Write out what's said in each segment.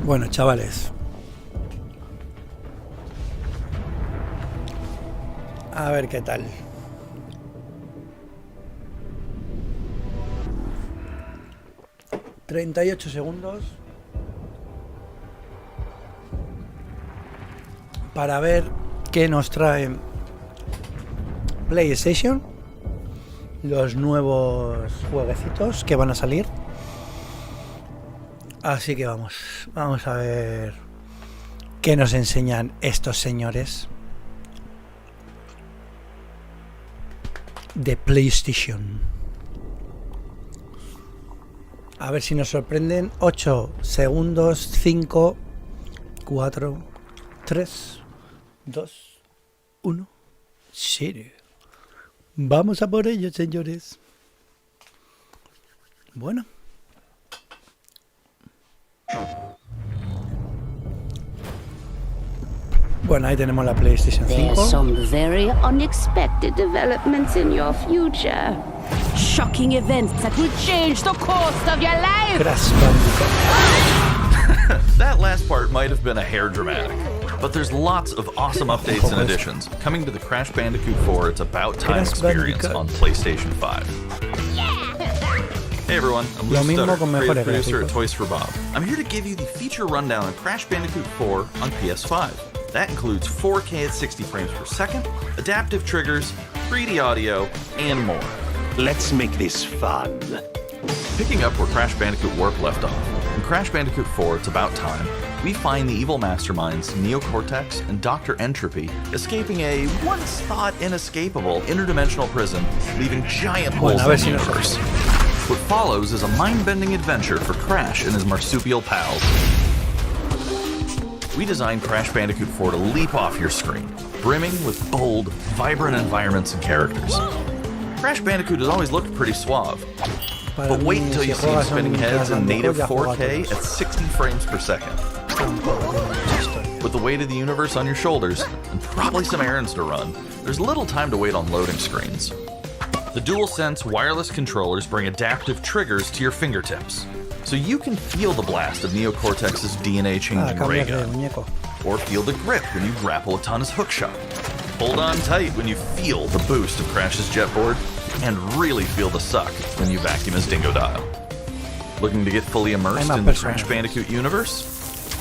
Bueno, chavales. A ver qué tal. $38 segundos para ver qué nos trae PlayStation, los nuevos jueguecitos que van a salir. Así que vamos a ver qué nos enseñan estos señores de PlayStation. A ver si nos sorprenden. 8 segundos, 5, 4, 3, 2, 1. Sí. Vamos a por ello, señores. Bueno. Bueno, ahí tenemos la PlayStation 5. There's some very unexpected developments in your future. Shocking events that will change the course of your life. Crash Bandicoot. That last part might have been a hair dramatic, but there's lots of awesome updates and additions coming to the Crash Bandicoot 4 It's About Time experience on PlayStation 5. Hey everyone, I'm Luke Stutter, creative producer at Toys for Bob. I'm here to give you the feature rundown on Crash Bandicoot 4 on PS5. That includes 4K at 60 frames per second, adaptive triggers, 3D audio, and more. Let's make this fun. Picking up where Crash Bandicoot Warp left off, in Crash Bandicoot 4 It's About Time, we find the evil masterminds Neocortex and Dr. Entropy escaping a once-thought inescapable interdimensional prison, leaving giant holes in the universe. What follows is a mind-bending adventure for Crash and his marsupial pals. We designed Crash Bandicoot 4 to leap off your screen, brimming with bold, vibrant environments and characters. Crash Bandicoot has always looked pretty suave, but wait until you see him spinning heads in native 4K at 60 frames per second. With the weight of the universe on your shoulders, and probably some errands to run, there's little time to wait on loading screens. The DualSense wireless controllers bring adaptive triggers to your fingertips, so you can feel the blast of Neocortex's DNA-changing ray gun, or feel the grip when you grapple a Tun's hookshot. Hold on tight when you feel the boost of Crash's jetboard, and really feel the suck when you vacuum his Dingodile. Looking to get fully immersed in the Crash Bandicoot universe?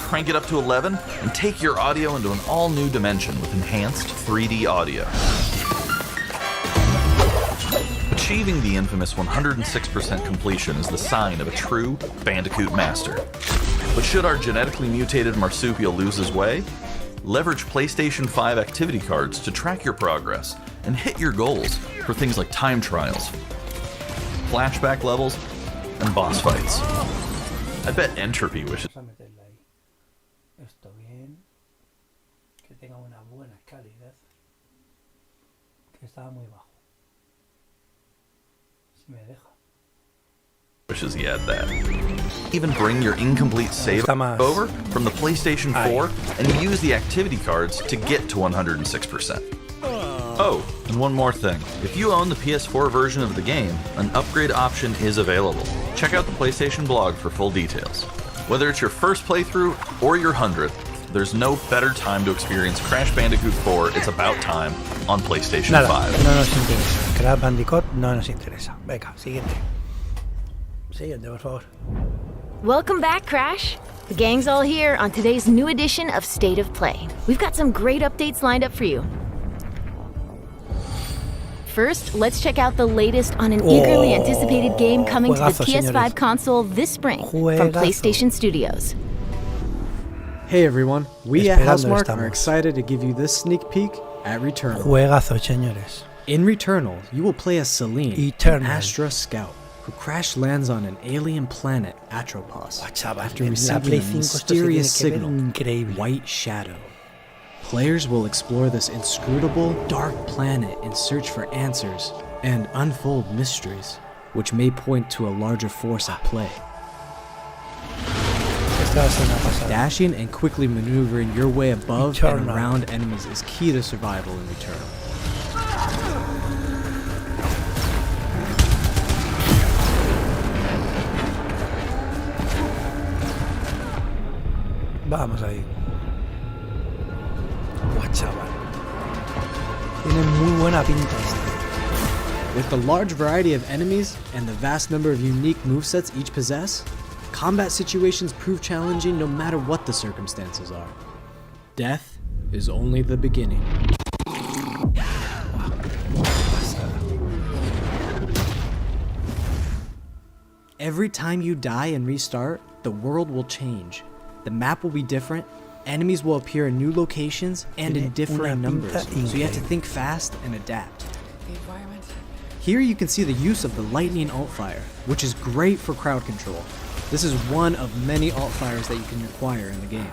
Crank it up to 11 and take your audio into an all-new dimension with enhanced 3D audio. Achieving the infamous 106% completion is the sign of a true Bandicoot master. But should our genetically mutated marsupial lose his way? Leverage PlayStation 5 activity cards to track your progress and hit your goals for things like time trials, flashback levels, and boss fights. I bet Entropy wishes. Wishes he had that. Even bring your incomplete save over from the PlayStation 4 and use the activity cards to get to 106%. Oh, and one more thing. If you own the PS4 version of the game, an upgrade option is available. Check out the PlayStation blog for full details. Whether it's your first playthrough or your 100th, there's no better time to experience Crash Bandicoot 4 It's About Time on PlayStation 5. No nos interesa. Crash Bandicoot no nos interesa. Venga, siguiente. Siguiente, por favor. Welcome back, Crash. The gang's all here on today's new edition of State of Play. We've got some great updates lined up for you. First, let's check out the latest on an eagerly anticipated game coming to the PS5 console this spring from PlayStation Studios. Hey everyone, we at Housemarque are excited to give you this sneak peek at Returnal. Juegazo, señores. In Returnal, you will play as Celine, an Astra scout, who crash lands on an alien planet, Atropos, after receiving a mysterious signal, White Shadow. Players will explore this inscrutable, dark planet in search for answers and unfold mysteries, which may point to a larger force at play. Dashing and quickly maneuvering your way above and around enemies is key to survival in Returnal. Vamos ahí. Buah, chaval. Tiene muy buena pinta este. With the large variety of enemies and the vast number of unique movesets each possess, combat situations prove challenging no matter what the circumstances are. Death is only the beginning. Every time you die and restart, the world will change. The map will be different, enemies will appear in new locations and in different numbers, so you have to think fast and adapt. Here you can see the use of the lightning alt-fire, which is great for crowd control. This is one of many alt-fires that you can acquire in the game.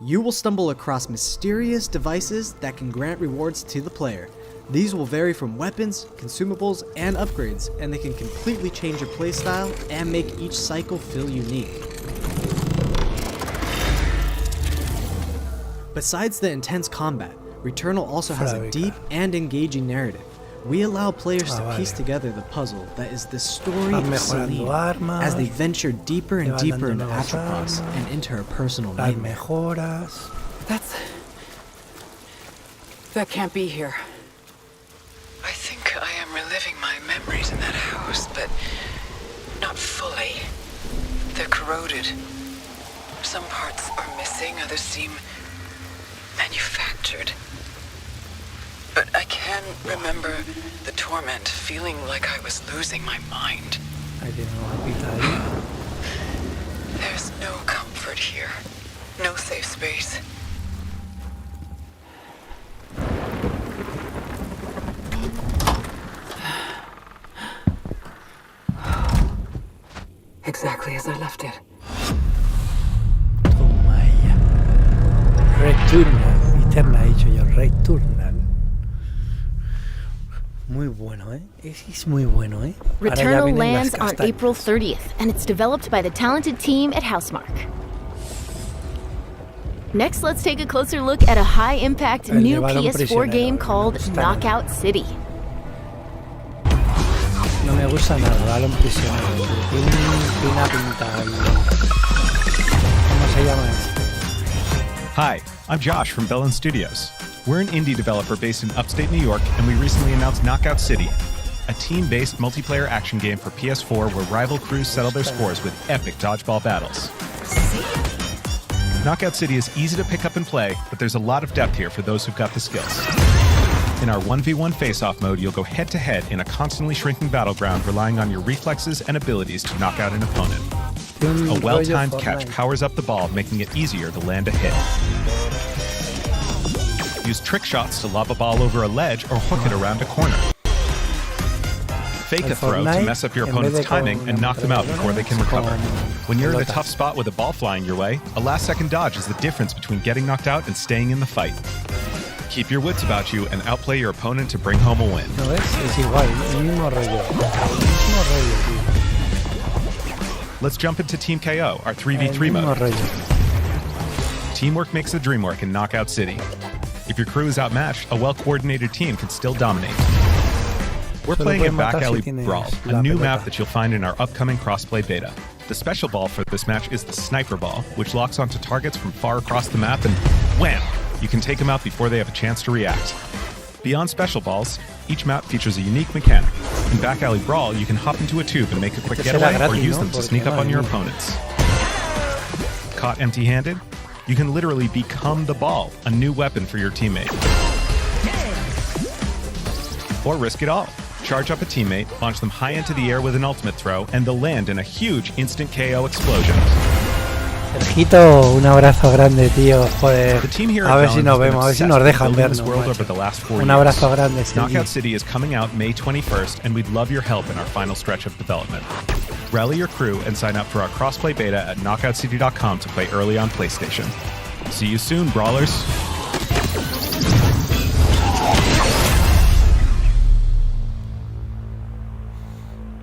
You will stumble across mysterious devices that can grant rewards to the player. These will vary from weapons, consumables, and upgrades, and they can completely change your playstyle and make each cycle feel unique. Besides the intense combat, Returnal also has a deep and engaging narrative. We allow players to piece together the puzzle that is the story of Celine as they venture deeper and deeper into Atropos and into her personal nightmare. That can't be here. I think I am reliving my memories in that house, but not fully. They're corroded. Some parts are missing, others seem manufactured. But I can remember the torment, feeling like I was losing my mind. There's no comfort here. No safe space. Exactly as I left it. Toma ya. Returnal. Eterna ha dicho yo. Returnal. Muy bueno, ¿eh? Es muy bueno, ¿eh? Returnal lands on April 30th, and it's developed by the talented team at Housemarque. Next, let's take a closer look at a high-impact new PS4 game called Knockout City. No me gusta nada, Balón Prisionero. Tiene una pinta ahí. ¿Cómo se llama esto? Hi, I'm Josh from Bellin Studios. We're an indie developer based in upstate New York, and we recently announced Knockout City, a team-based multiplayer action game for PS4 where rival crews settle their scores with epic dodgeball battles. Knockout City is easy to pick up and play, but there's a lot of depth here for those who've got the skills. In our 1v1 face-off mode, you'll go head-to-head in a constantly shrinking battleground, relying on your reflexes and abilities to knock out an opponent. A well-timed catch powers up the ball, making it easier to land a hit. Use trick shots to lob a ball over a ledge or hook it around a corner. Fake a throw to mess up your opponent's timing and knock them out before they can recover. When you're in a tough spot with a ball flying your way, a last-second dodge is the difference between getting knocked out and staying in the fight. Keep your wits about you and outplay your opponent to bring home a win. Let's jump into Team KO, our 3v3 mode. Teamwork makes the dream work in Knockout City. If your crew is outmatched, a well-coordinated team can still dominate. We're playing at Back Alley Brawl, a new map that you'll find in our upcoming crossplay beta. The special ball for this match is the Sniper Ball, which locks onto targets from far across the map and wham! You can take them out before they have a chance to react. Beyond special balls, each map features a unique mechanic. In Back Alley Brawl, you can hop into a tube and make a quick getaway or use them to sneak up on your opponents. Caught empty-handed? You can literally become the ball, a new weapon for your teammate. Or risk it all. Charge up a teammate, launch them high into the air with an ultimate throw, and they'll land in a huge instant KO explosion. Sergito, un abrazo grande, tío. Joder. A ver si nos vemos, a ver si nos dejan vernos. Un abrazo grande, Sergito. Knockout City is coming out May 21st, and we'd love your help in our final stretch of development. Rally your crew and sign up for our crossplay beta at knockoutcity.com to play early on PlayStation. See you soon, brawlers.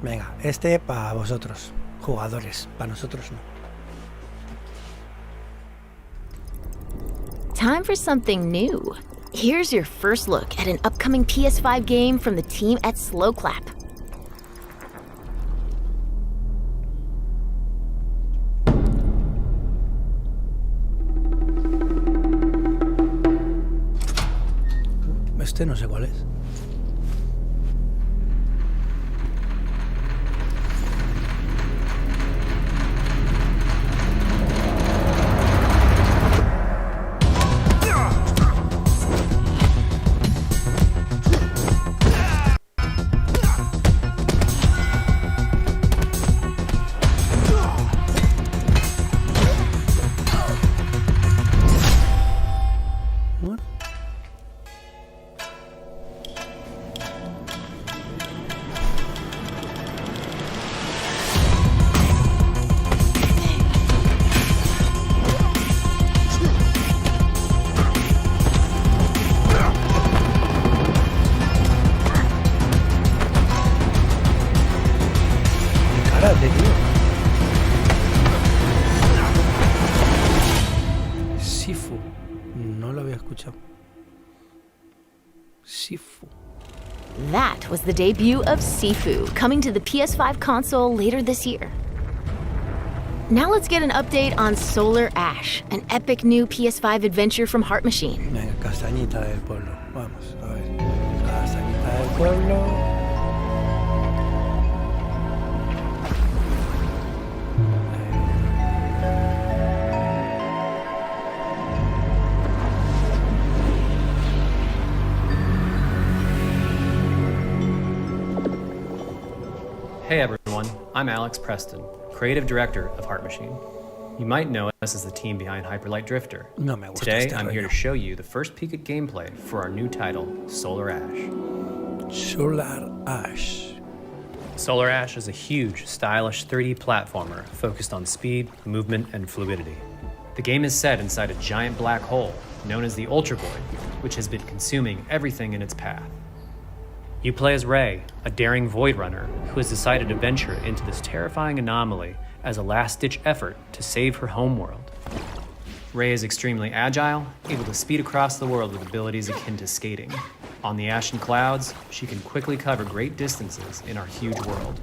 Venga, este para vosotros, jugadores, para nosotros no. Time for something new. Here's your first look at an upcoming PS5 game from the team at Slow Clap. Este no sé cuál es. Sifu. No lo había escuchado. Sifu. That was the debut of Sifu, coming to the PS5 console later this year. Now let's get an update on Solar Ash, an epic new PS5 adventure from Heart Machine. Venga, castañita del pueblo. Vamos, a ver. Castañita del pueblo. Hey everyone, I'm Alex Preston, creative director of Heart Machine. You might know us as the team behind Hyperlight Drifter. No me gusta Today, este I'm rollo. here to show you the first peek at gameplay for our new title, Solar Ash. Solar Ash. Solar Ash is a huge, stylish 3D platformer focused on speed, movement, and fluidity. The game is set inside a giant black hole known as the Ultra Void, which has been consuming everything in its path. You play as Ray, a daring Void Runner who has decided to venture into this terrifying anomaly as a last-ditch effort to save her homeworld. Ray is extremely agile, able to speed across the world with abilities akin to skating. On the ashen clouds, she can quickly cover great distances in our huge world.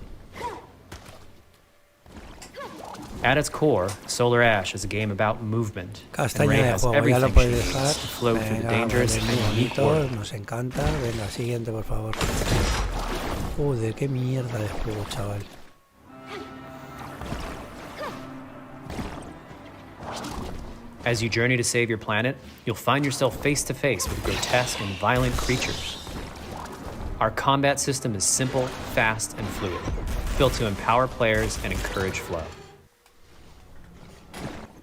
At its core, Solar Ash is a game about movement, and Ray has everything she needs to flow through the dangerous and unique world. Nos encanta. Venga, siguiente, por favor. Joder, qué mierda de juego, chaval. As you journey to save your planet, you'll find yourself face to face with grotesque and violent creatures. Our combat system is simple, fast, and fluid, built to empower players and encourage flow.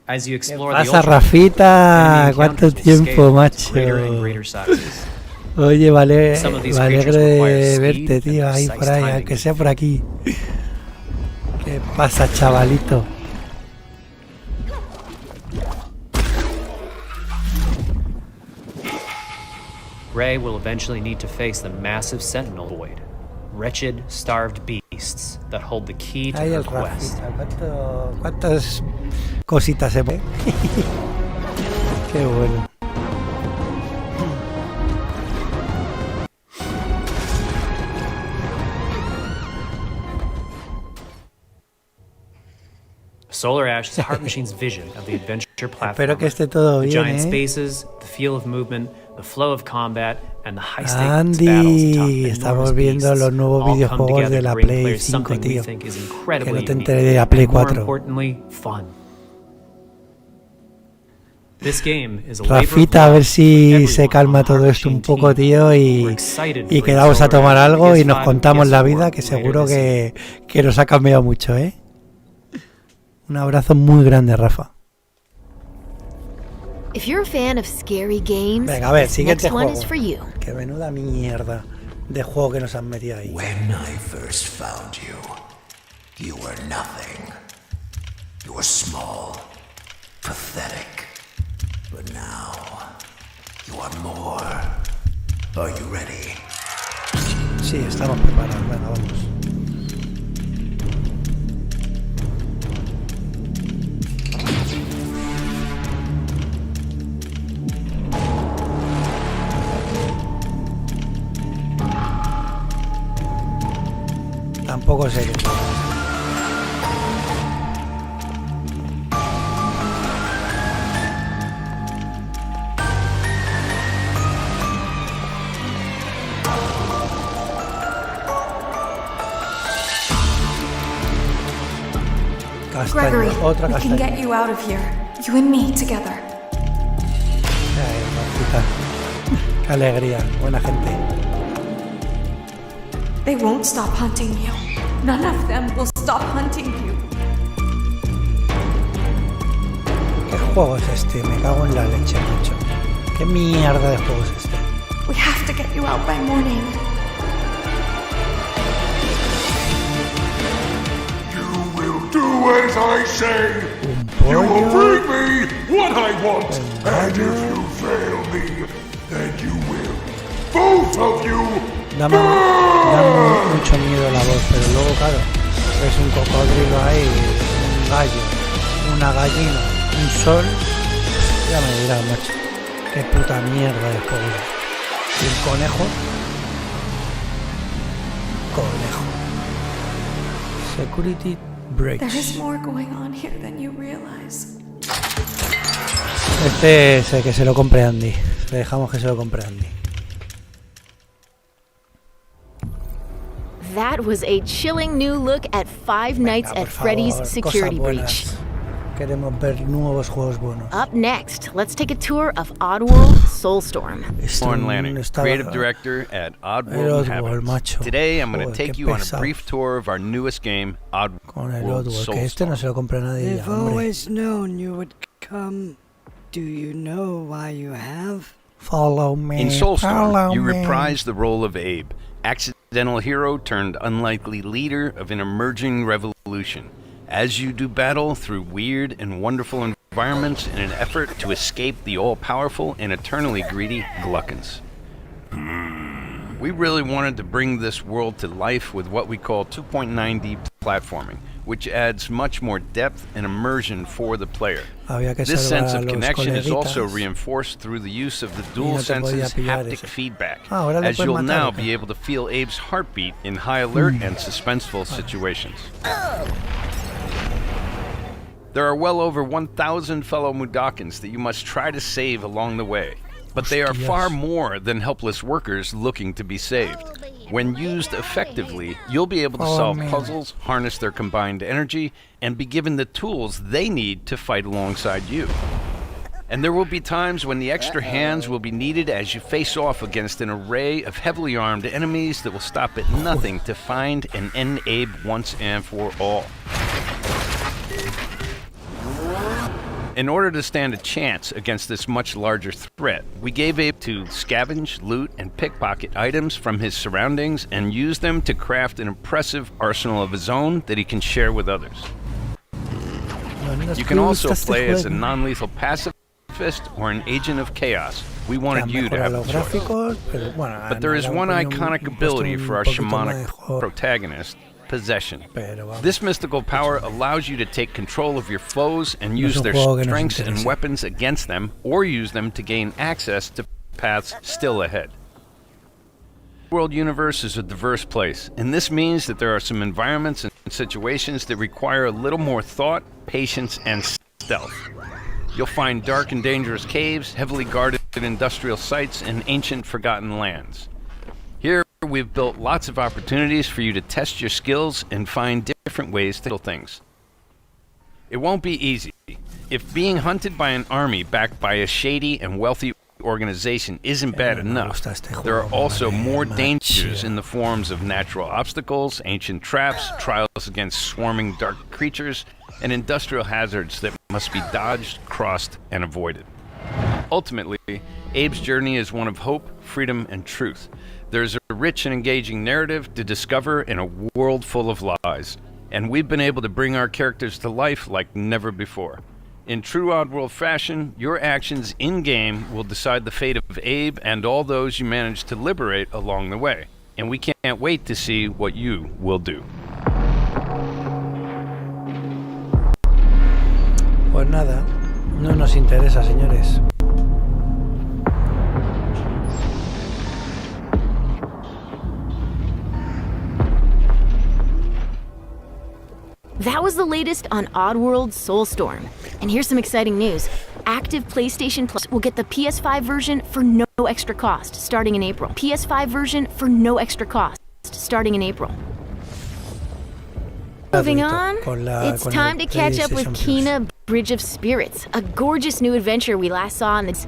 As you explore the Pasa, Ultra, Rafita, enemy cuánto encounters will tiempo, scale to macho. greater and greater sizes. Oye, vale, Some of these me alegro creatures require de speed verte, and tío, ahí precise por ahí, timing. aunque sea por aquí. ¿Qué pasa, chavalito? Ray will eventually need to face the massive Sentinel Void, wretched, starved beasts that hold the key to Ahí her el quest. Rafita, ¿cuántas cositas se pone? Qué bueno. Solar Ash is Heart Machine's vision of the adventure platform. Espero que esté todo The bien, giant spaces, the feel of movement, the flow of combat, and the high-stakes Andy, battles atop estamos enormous viendo beasts los nuevos all come videojuegos together de to la bring Play players 5, something we tío. think is Que incredibly no te unique, enteré de la Play and more 4. importantly, fun. This game is a labor of Rafita, a love ver si for se everyone calma on the todo Heart esto un Machine poco, team. tío, We're excited y for quedamos a Solar tomar Ash algo y nos PS5 contamos la PS4 vida, que later seguro this year. que nos ha cambiado mucho, ¿eh? Un abrazo muy grande, Rafa. If you're a fan of scary games, Venga, a ver, this siguiente next one juego. is for you. Qué menuda mierda de juego que nos han metido ahí. When I first found you, you were nothing. You were small, pathetic. But now, you are more. Are you ready? Sí, estamos preparados. Venga, vamos. tampoco sé qué. Gregory, we can get you out of here. You and me together. Ay, Martita. Qué alegría, buena gente. They won't stop hunting you. None of them will stop hunting you. ¿Qué juego es este? Me cago en la leche, macho. ¿Qué mierda de juego es este? We have to get you out by morning. Do as I say. You will bring me what I want. And if you fail me, then you will. Both of you. Dame mucho miedo la voz, pero luego, claro, es un cocodrilo ahí, un gallo, una gallina, un sol. Ya me dirás, macho. Qué puta mierda de juego. Y el conejo. Security breaks. There is more going on here than you realize. Este es el que se lo compre Andy. Le dejamos que se lo compre Andy. That was a chilling new look at Five Nights at Freddy's security breach. Queremos ver nuevos juegos buenos. Up next, let's take a tour of Oddworld Soulstorm. Lauren Lanning, creative director at Oddworld Inhabitants. Today I'm going to take you on a brief tour of our newest game, Oddworld Soulstorm. No se lo compra nadie. I've always known you would come. Do you know why you have? Follow me. In Soulstorm, you reprise the role of Abe, accidental hero turned unlikely leader of an emerging revolution, as you do battle through weird and wonderful environments in an effort to escape the all-powerful and eternally greedy Gluckins. We really wanted to bring this world to life with what we call 2.9D platforming, which adds much more depth and immersion for the player. This sense of connection is also reinforced through the use of the DualSense's haptic feedback, as you'll now be able to feel Abe's heartbeat in high alert and suspenseful situations. There are well over 1,000 fellow Mudokons that you must try to save along the way, but they are far more than helpless workers looking to be saved. When used effectively, you'll be able to solve puzzles, harness their combined energy, and be given the tools they need to fight alongside you. And there will be times when the extra hands will be needed as you face off against an array of heavily armed enemies that will stop at nothing to find and end Abe once and for all. In order to stand a chance against this much larger threat, we gave Abe to scavenge, loot, and pickpocket items from his surroundings and use them to craft an impressive arsenal of his own that he can share with others. You can also play as a non-lethal pacifist or an agent of chaos. We wanted you to have the choice. But there is one iconic ability for our shamanic protagonist, possession. This mystical power allows you to take control of your foes and use their strengths and weapons against them, or use them to gain access to paths still ahead. The world universe is a diverse place, and this means that there are some environments and situations that require a little more thought, patience, and stealth. You'll find dark and dangerous caves, heavily guarded industrial sites, and ancient forgotten lands. Here, we've built lots of opportunities for you to test your skills and find different ways to do things. It won't be easy. If being hunted by an army backed by a shady and wealthy organization isn't bad enough, there are also more dangers in the forms of natural obstacles, ancient traps, trials against swarming dark creatures, and industrial hazards that must be dodged, crossed, and avoided. Ultimately, Abe's journey is one of hope, freedom, and truth. There's a rich and engaging narrative to discover in a world full of lies, and we've been able to bring our characters to life like never before. In true Oddworld fashion, your actions in-game will decide the fate of Abe and all those you manage to liberate along the way, and we can't wait to see what you will do. Pues nada, no nos interesa, señores. That was the latest on Oddworld Soulstorm. And here's some exciting news. Active PlayStation Plus will get the PS5 version for no extra cost starting in April. PS5 version for no extra cost starting in April. Moving on, it's time to catch up with Kena Bridge of Spirits, a gorgeous new adventure we last saw in the...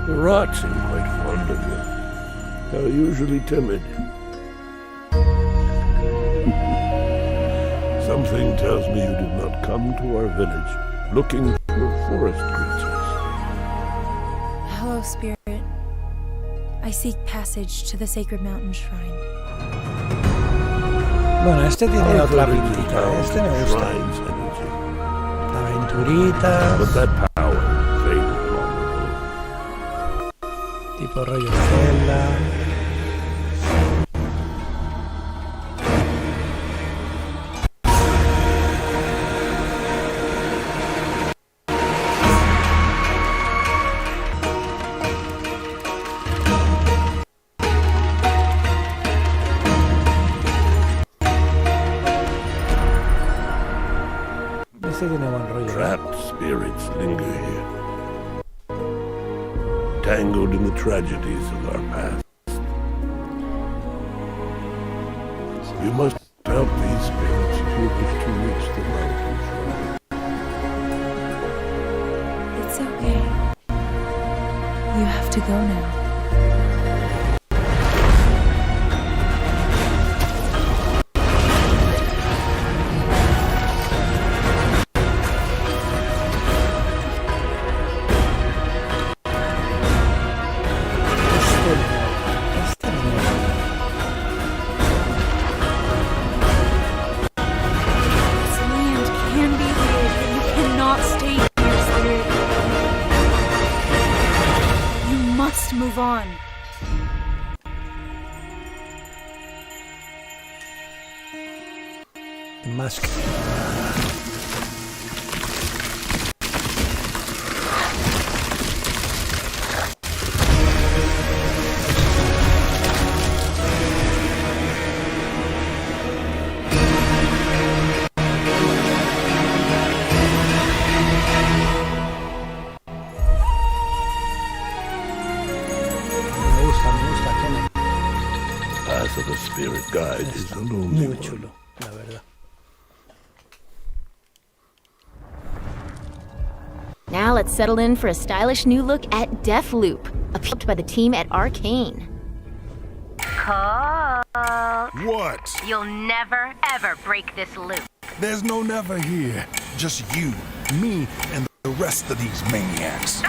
The rats seem quite fond of you. They're usually timid. Something tells me you did not come to our village looking for forest creatures. Hello, Spirit. I seek passage to the Sacred Mountain Shrine. Bueno, este tiene otra pintita. Este me gusta. Aventuritas. But that power faded long ago. Tipo rollo Zelda. Trapped spirits linger here, tangled in the tragedies of our past. You must help these spirits if you wish to reach the mountain shrine. It's okay. You have to go now. Move on. The mask. So the spirit guide is a lonely Muy one. chulo, la verdad. Now let's settle in for a stylish new look at Deathloop, appealed by the team at Arcane. Cole. What? You'll never, ever break this loop. There's no never here. Just you, me, and the rest of these maniacs.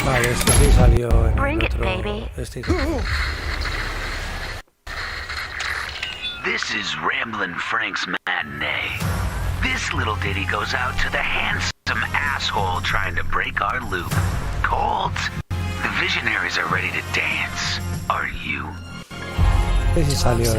Vale, este sí salió en Bring el it, otro. baby. Este This is Ramblin' Frank's matinee. This little ditty goes out to the handsome asshole trying to break our loop. Colt, the visionaries are ready to dance. Are you? Este sí salió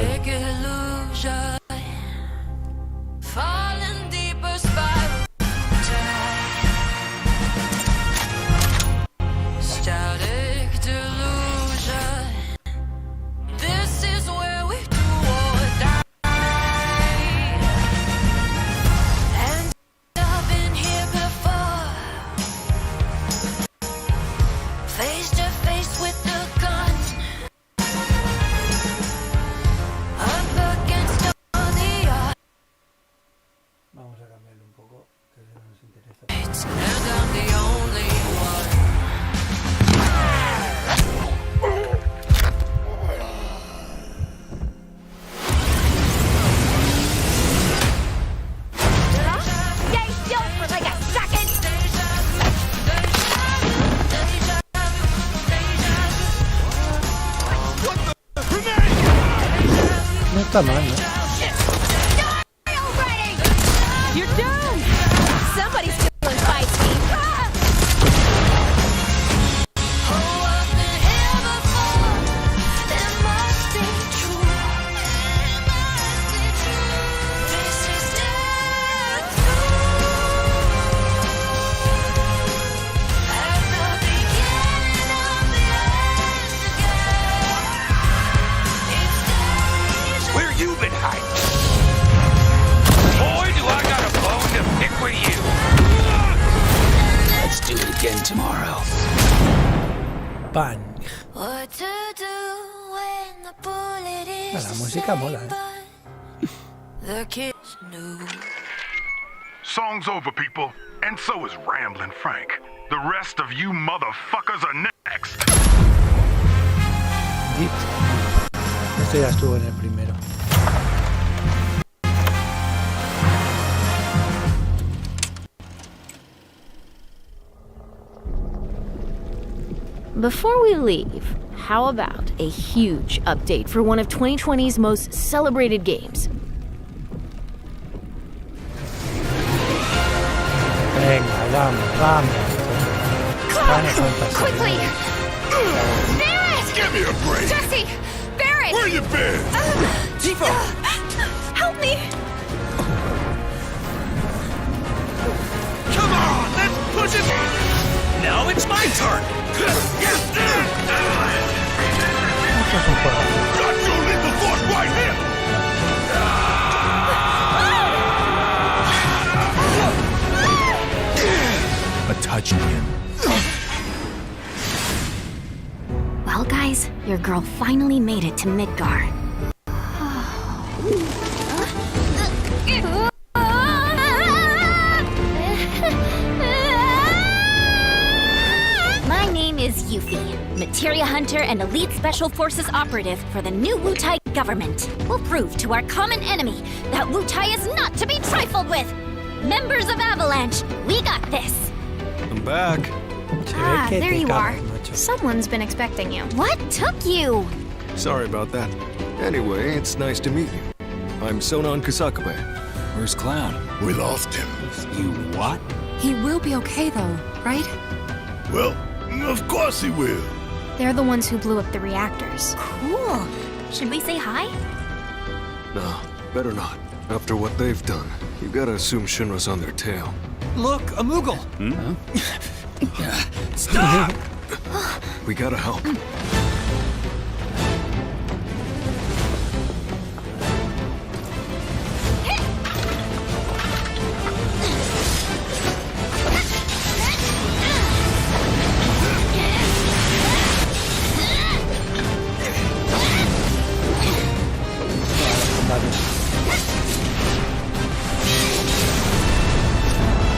No está mal, ¿no? You're done! Somebody's feeling feisty. Where you been hiding? Boy, do I got a bone to pick with you. Let's do it again tomorrow. Pan. What to do when the bullet is La música mola, the kids knew. Song's over, people. And so is Ramblin' Frank. The rest of you motherfuckers are next. Esto ya estuvo en el primero. Before we leave, how about a huge update for one of 2020's most celebrated games? Venga, vamos. Quickly! Barrett! Give me a break! Jesse! Barrett! Where you been? Tifa! Help me! Come on, let's push it! Now it's my turn! Got your lethal force right here! A touch again. Well, guys, your girl finally made it to Midgar. My name is Yuffie, materia hunter and elite special forces operative for the new Wutai government. We'll prove to our common enemy that Wutai is not to be trifled with. Members of Avalanche, we got this. I'm back. Ah, there you are. Someone's been expecting you. What took you? Sorry about that. Anyway, it's nice to meet you. I'm Sonon Kusakabe. Where's Clown? We lost him. You what? He will be okay, though, right? Well, of course he will. They're the ones who blew up the reactors. Cool. Should we say hi? No, better not. After what they've done, you gotta assume Shinra's on their tail. Look, a Moogle! Stop! We gotta help.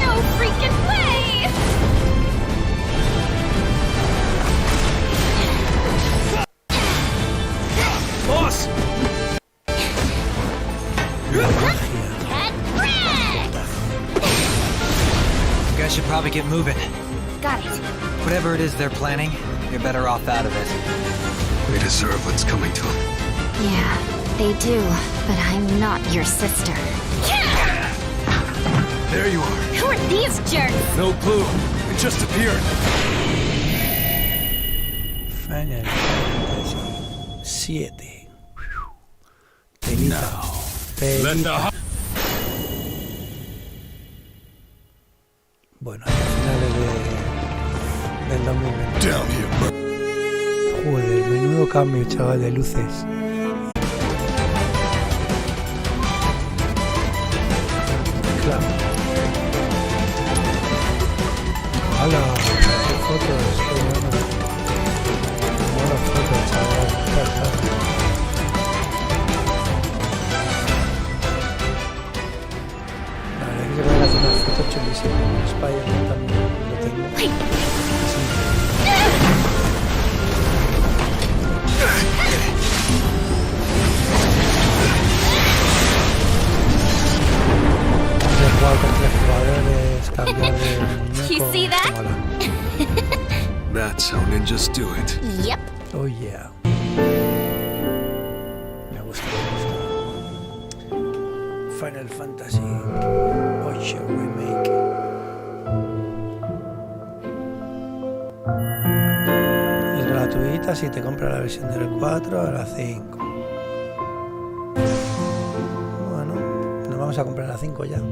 No freaking way! Boss! Get You guys should probably get moving. Got it. Whatever it is they're planning, you're better off out of it. They deserve what's coming to them. Yeah, they do. But I'm not your sister. There you are. Who are these jerks? No clue. It just appeared. Final Fantasy 7. Telita. Telita. Bueno, a finales del 2020. Joder, menudo cambio, chaval, de luces. Claro. ¡Hala! ¡Qué fotos! ¡Qué bueno! Buenas fotos, chaval. La verdad es que se pueden hacer unas fotos chulísimas. Spider-Man también lo tengo. Jugar con 3 jugadores, cambiar de muñeco. You see that? Mola. That's how ninjas do it. Yep. Oh yeah. Me gusta, me gusta. Final Fantasy 8 Remake. Es gratuita si te compras la versión del 4 a la 5. Bueno, nos vamos a comprar la 5 ya.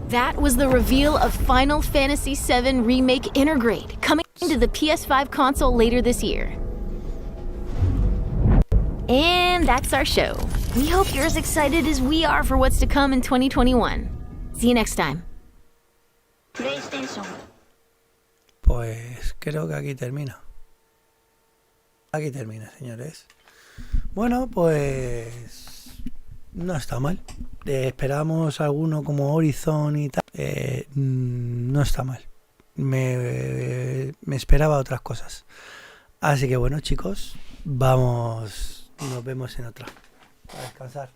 That was the reveal of Final Fantasy VII Remake Intergrade, coming to the PS5 console later this year. And that's our show. We hope you're as excited as we are for what's to come in 2021. See you next time. Pues creo que aquí termina. Aquí termina, señores. Bueno, pues no está mal. Esperamos alguno como Horizon y tal. No está mal. Me esperaba otras cosas. Así que bueno, chicos, vamos. Nos vemos en otra. A descansar.